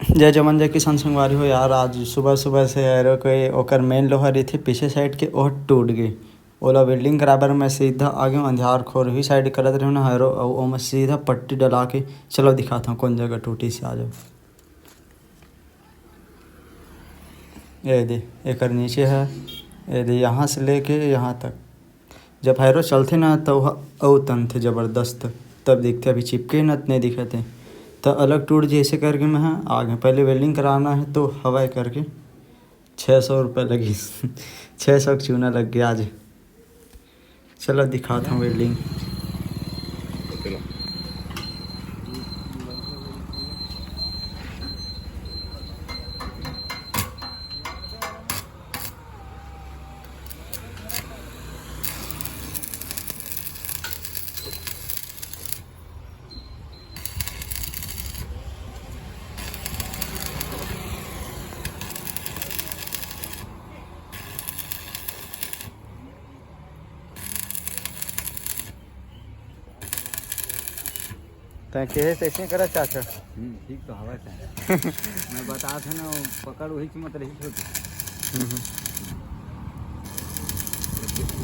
जय जवान जय किसान संगवारी हो यार। आज सुबह सुबह से एरो के ओकर मेन लोहा रही थी पीछे साइड के ओह टूट गई। ओला वेल्डिंग कराबर मैं सीधा आगे अंधियार खोर ही साइड करत रही ना हैरो और ओ मैं सीधा पट्टी डला के चलो दिखाता हूँ कौन जगह टूटी से। आ जाओ ये दे एकर नीचे है, ये दे यहाँ से लेके यहाँ तक जब हैरो चलते ना तो वह तन थे ज़बरदस्त, तब दिखते अभी चिपके न नहीं दिखते तो अलग टूट जैसे करके मैं आगे पहले वेल्डिंग कराना है तो हवाई करके 600 रुपये लगी 600 का चूना लग गया आज। चलो दिखाता हूँ वेल्डिंग। कैसे करा चाचा? ठीक तो हवा था मैं बता था ना पकड़ वही की मत रही छोटी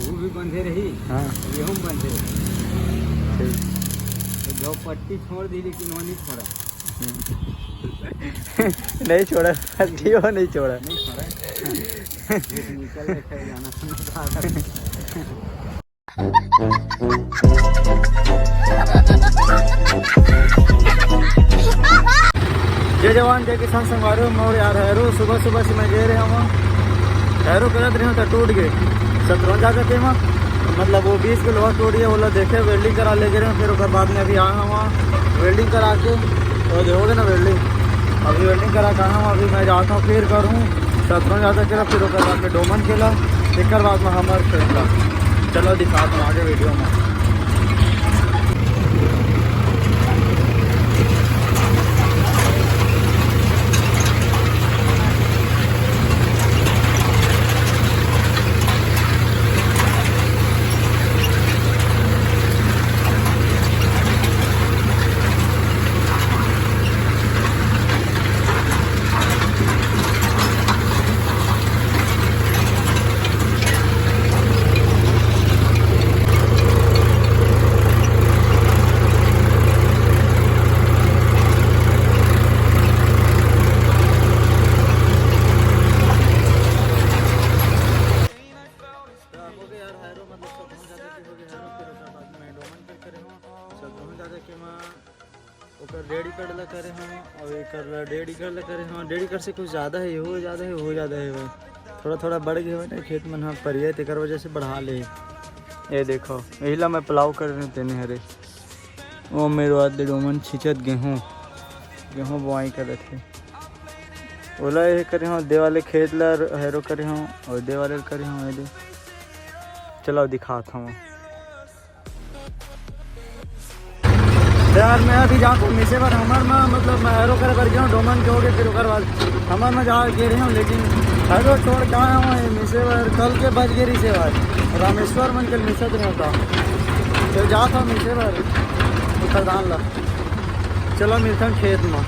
वो भी बंधे रही। हाँ ये हम बंधे रही तो जो पट्टी छोड़ दी लेकिन वो नहीं छोड़ा नहीं छोड़ा जियो नहीं छोड़ा नहीं छोड़ा निकल के जाना जय जवान जय किसान संगवारी मोर यार हैरो सुबह सुबह से मैं गए रहा हूँ हैरो करत रहे तो टूट गए 17 जा के मतलब वो 20 किलो टूट गया। बोला देखे वेल्डिंग करा ले गए फिर उसके बाद में अभी आया हूँ वहाँ वेल्डिंग करा के तो देखोगे ना वेल्डिंग अभी वेल्डिंग करा कहा हूँ। अभी मैं जाता हूँ फिर करूँ 17 ज़्यादा खेला फिर उसके बाद में डोमन खेला एक बाद में हमर खेला। चलो दिखाता हूँ आगे वीडियो में। डेढ़ी कर करे हैं और एक डेढ़ी करे हैं डेढ़ी कर से कुछ ज़्यादा है हो ज़्यादा है वो थोड़ा थोड़ा बढ़ गया है खेत में हाँ पर एक वजह से बढ़ा ले। ये देखो यही ला मैं पुलाव कर रहे तेने हरे वो मेरे बाद डोमन छिचत गेहूँ बुआई करे थे ओला ये करे हूँ दे वाले खेत ला हैरो करे हूँ और दे वाले करे हूँ दे। चलो दिखाता हूँ यार। मैं अभी जाता हूँ मिसे बार हमार में मतलब मैं हैरो करे कर गया हूँ डोमन के हो गए फिर उसके बाद हमार में जा गे रही हूँ लेकिन हैरो छोड़ के आया हूँ मिसे बार कल के बज गई से बार रामेश्वर मन के मिसत नहीं होता फिर जाता हूँ मिसे बार खरदान ला। चलो मिलता हूँ खेत में।